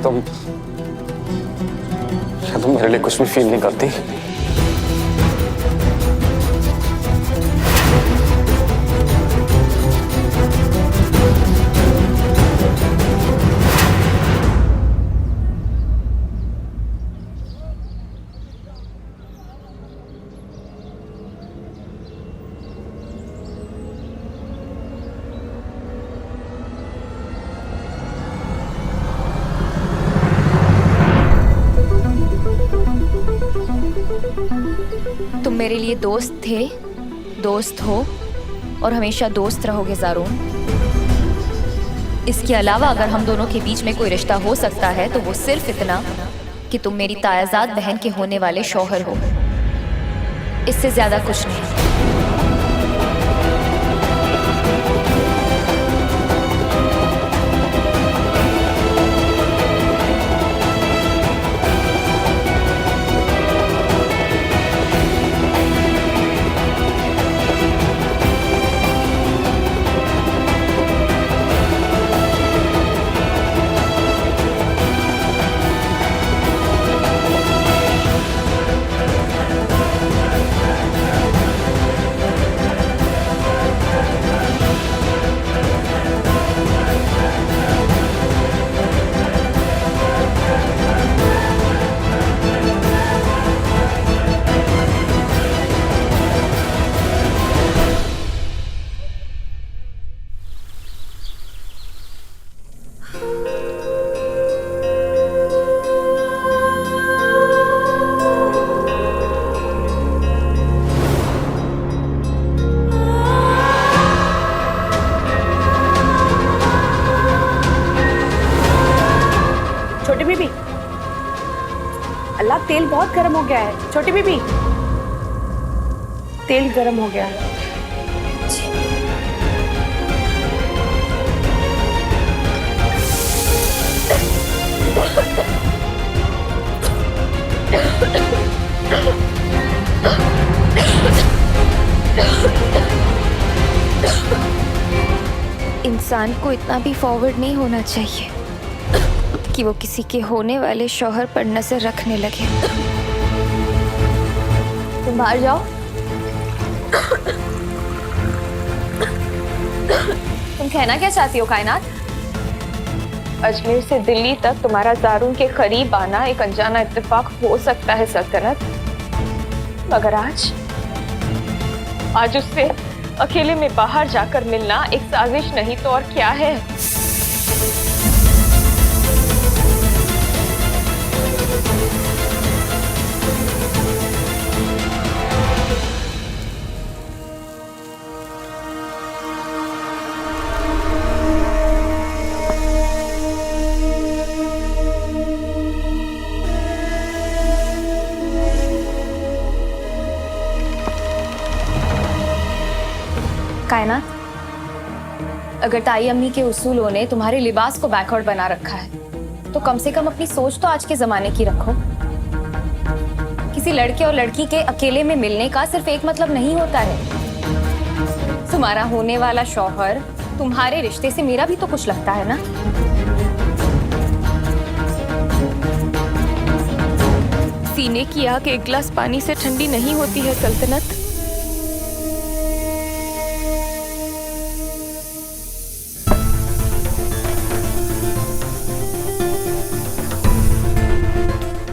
तुम मेरे लिए कुछ भी फील नहीं करती। तुम मेरे लिए दोस्त थे, दोस्त हो और हमेशा दोस्त रहोगे ज़ारून। इसके अलावा अगर हम दोनों के बीच में कोई रिश्ता हो सकता है तो वो सिर्फ इतना कि तुम मेरी तायाजाद बहन के होने वाले शौहर हो। इससे ज्यादा कुछ नहीं। छोटी बीबी, अल्लाह तेल बहुत गर्म हो गया है। छोटी बीबी, तेल गर्म हो गया है। इंसान को इतना भी फॉरवर्ड नहीं होना चाहिए कि वो किसी के होने वाले शौहर पर नजर रखने लगे। तुम बाहर जाओ। तुम कहना क्या चाहती हो कायनात? अजमेर से दिल्ली तक तुम्हारा ज़ारून के करीब आना एक अनजाना इत्तेफाक हो सकता है सल्तनत, मगर आज उससे अकेले में बाहर जाकर मिलना एक साजिश नहीं तो और क्या है। कायनात, अगर ताई अम्मी के उसूलों ने तुम्हारे लिबास को बैकवर्ड बना रखा है तो कम से कम अपनी सोच तो आज के जमाने की रखो। किसी लड़के और लड़की के अकेले में मिलने का सिर्फ एक मतलब नहीं होता है। तुम्हारा होने वाला शौहर, तुम्हारे रिश्ते से मेरा भी तो कुछ लगता है ना। सीने की आग एक गिलास पानी से ठंडी नहीं होती है सल्तनत।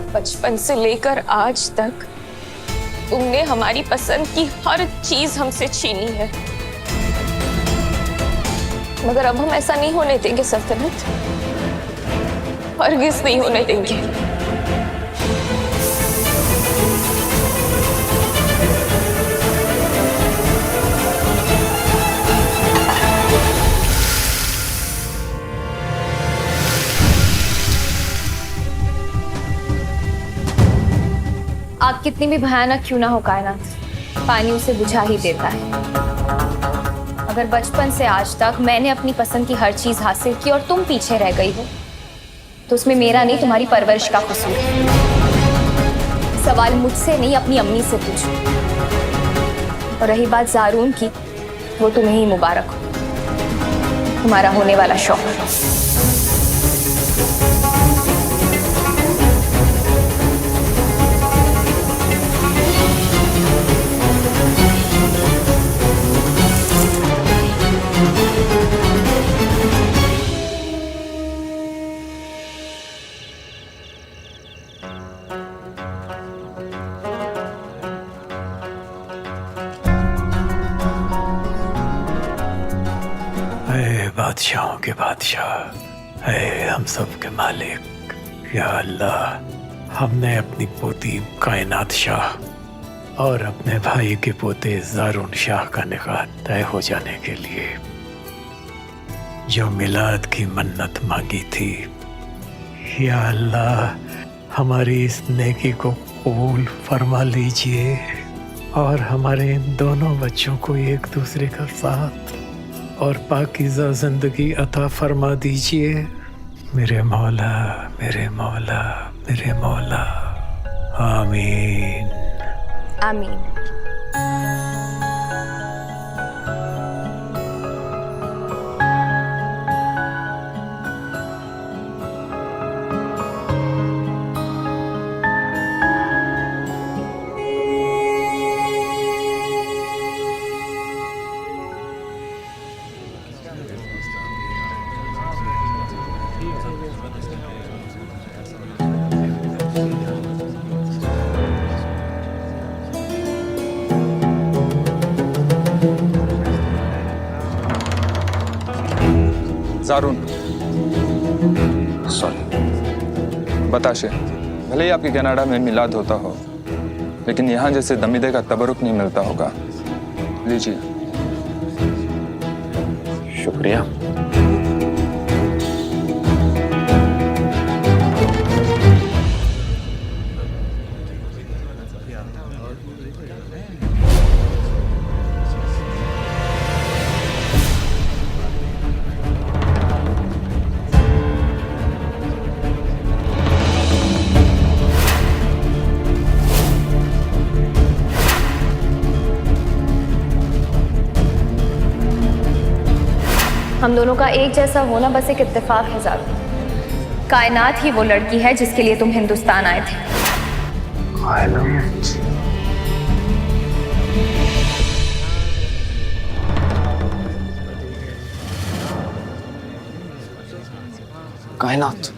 बचपन से लेकर आज तक तुमने हमारी पसंद की हर चीज हमसे छीनी है, मगर अब हम ऐसा नहीं होने देंगे सल्तनत, हरगिज़ नहीं होने देंगे। आग कितनी भी भयानक क्यों ना हो कायनात, पानी उसे बुझा ही देता है। अगर बचपन से आज तक मैंने अपनी पसंद की हर चीज हासिल की और तुम पीछे रह गई हो तो उसमें मेरा नहीं तुम्हारी परवरिश का कसूर है। सवाल मुझसे नहीं अपनी अम्मी से पूछो। और रही बात ज़ारून की, वो तुम्हें ही मुबारक हो, तुम्हारा होने वाला शौहर। बादशाहों के बादशाह, है हम सब के मालिक, या अल्लाह, हमने अपनी पोती कायनात शाह और अपने भाई के पोते ज़ारून शाह का निकाह तय हो जाने के लिए जो मिलाद की मन्नत मांगी थी, या अल्लाह, हमारी इस नेकी को कबूल फरमा लीजिए और हमारे इन दोनों बच्चों को एक दूसरे का साथ और पाकीज़ा जिंदगी अता फरमा दीजिए। मेरे मौला, मेरे मौला, मेरे मौला, आमीन आमीन। ज़ारून, सॉरी, बताशे, भले ही आपके कनाडा में मिलाद होता हो, लेकिन यहाँ जैसे दमीदे का तबरुक नहीं मिलता होगा। लीजिए। शुक्रिया। हम दोनों का एक जैसा होना बस एक इत्तेफाक है ज़ारून। कायनात ही वो लड़की है जिसके लिए तुम हिंदुस्तान आए थे। कायनात,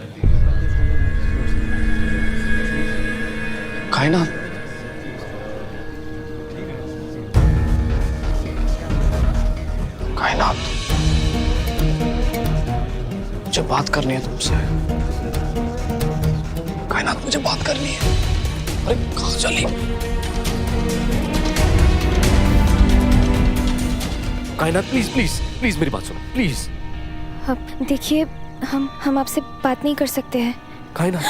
कायनात, कायनात, मुझे बात करनी है तुमसे। कायनात, मुझे बात करनी है। अरे कहाँ चली? कायनात, प्लीज प्लीज प्लीज मेरी बात सुनो, प्लीज। देखिए, हम आपसे बात नहीं कर सकते हैं। कायनात,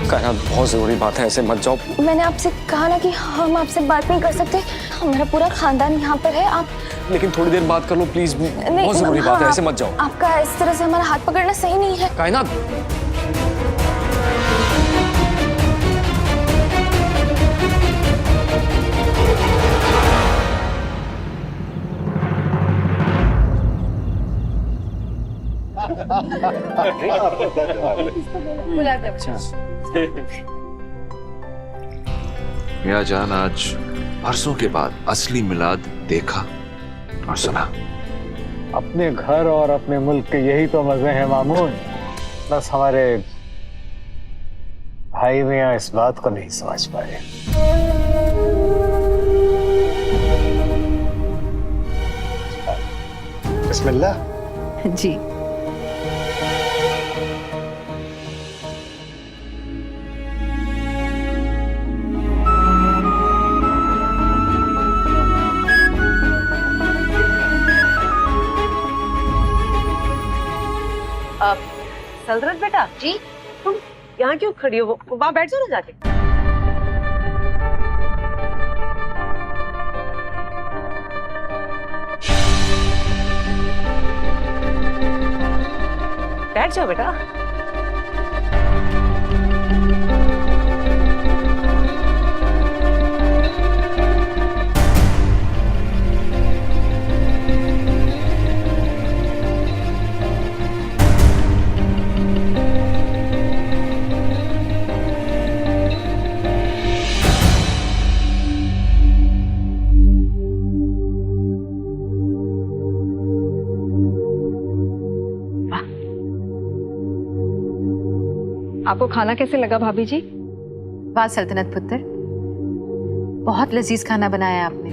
कायनात, बहुत जरूरी बात है, ऐसे मत जाओ। मैंने आपसे कहा ना कि हम आपसे बात नहीं कर सकते। हमारा पूरा खानदान यहाँ पर है। आप लेकिन थोड़ी देर बात कर लो प्लीज, बहुत जरूरी बात है, ऐसे मत जाओ। आपका इस तरह से हमारा हाथ पकड़ना सही नहीं है। कायनात, मियां जान, आज बरसों के बाद असली मिलाद देखा और सुना। अपने घर और अपने मुल्क के यही तो मजे हैं मामून। बस हमारे भाई मियां इस बात को नहीं समझ पाए। बिस्मिल्लाह। जी। सल्तनत बेटा जी, तुम यहाँ क्यों खड़ी हो? वहाँ बैठ जाओ ना जाके। बैठ जाओ बेटा। आपको खाना कैसे लगा भाभी जी? वाह सल्तनत पुत्र, बहुत लजीज खाना बनाया आपने।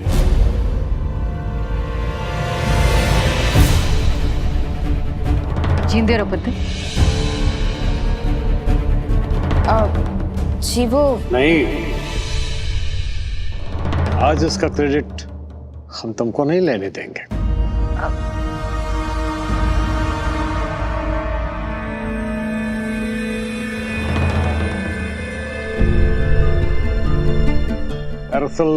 जींदे रहो पुत्र। जी वो नहीं, आज इसका क्रेडिट हम तुमको नहीं लेने देंगे। दरअसल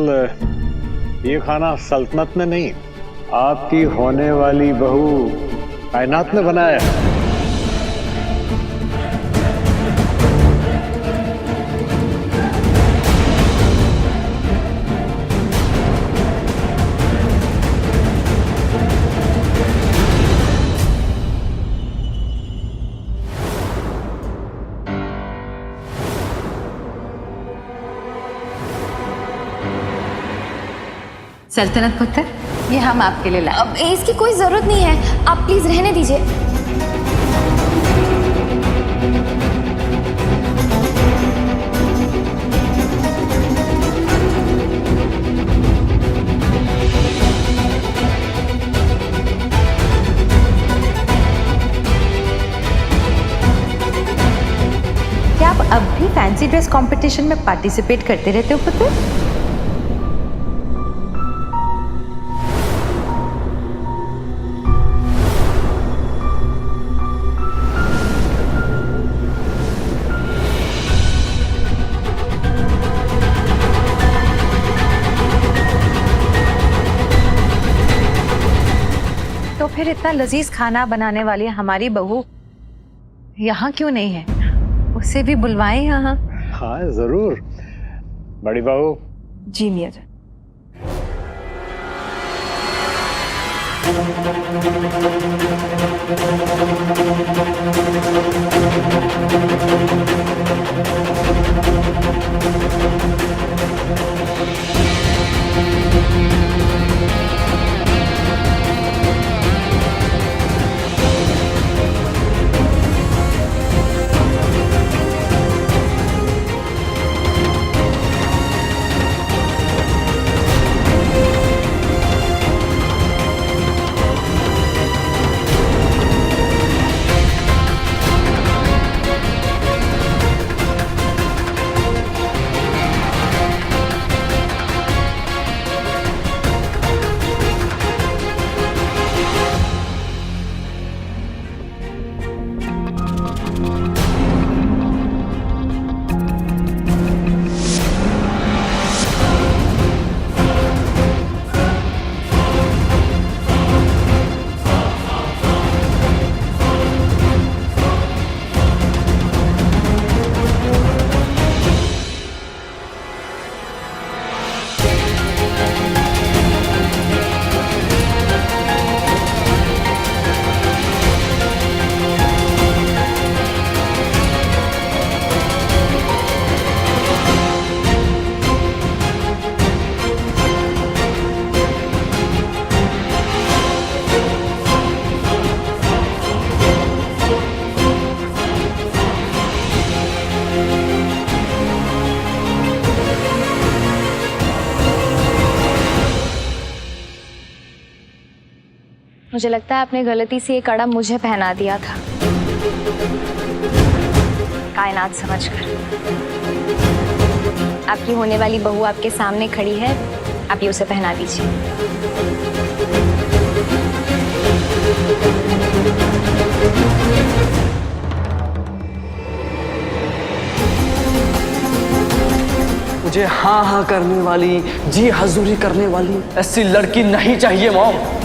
ये खाना सल्तनत ने नहीं, आपकी होने वाली बहू कायनात ने बनाया है। सल्तनत पुत्र, ये हम आपके लिए लाए। अब इसकी कोई जरूरत नहीं है, आप प्लीज रहने दीजिए। क्या आप अब भी फैंसी ड्रेस कंपटीशन में पार्टिसिपेट करते रहते हो पुत्र? तो फिर इतना लजीज खाना बनाने वाली हमारी बहू यहाँ क्यों नहीं है? उसे भी बुलवाएं यहाँ। हाँ जरूर बड़ी बहू। जी मियां जान। मुझे लगता है आपने गलती से ये कड़ा मुझे पहना दिया था, कायनात समझकर। आपकी होने वाली बहू आपके सामने खड़ी है, आप ये उसे पहना दीजिए। मुझे हाँ हाँ करने वाली, जी हजूरी करने वाली ऐसी लड़की नहीं चाहिए मॉम।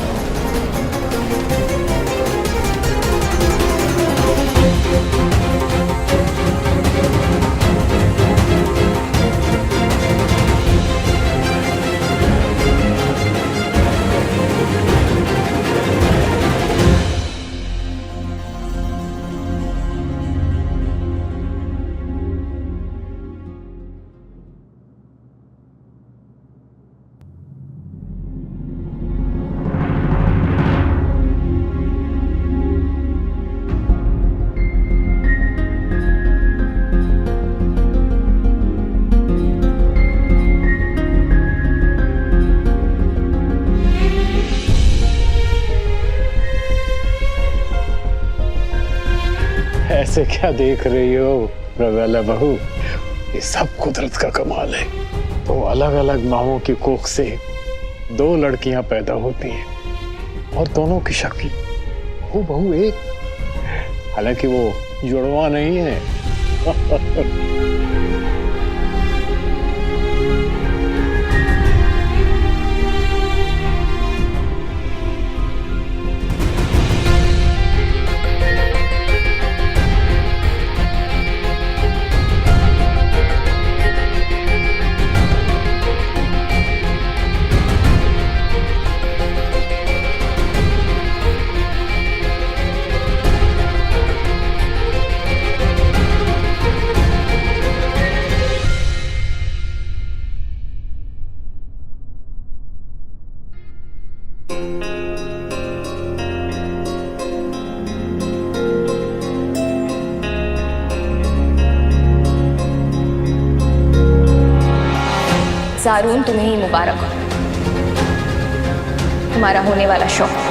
ऐसे क्या देख रही हो रवेला बहू? ये सब कुदरत का कमाल है। तो अलग अलग माओं की कोख से 2 लड़कियां पैदा होती हैं और दोनों की शक्ल वो बहू एक। हालांकि वो जुड़वा नहीं है। ज़ारून तुम्हें ही मुबारक हो, तुम्हारा होने वाला शौक।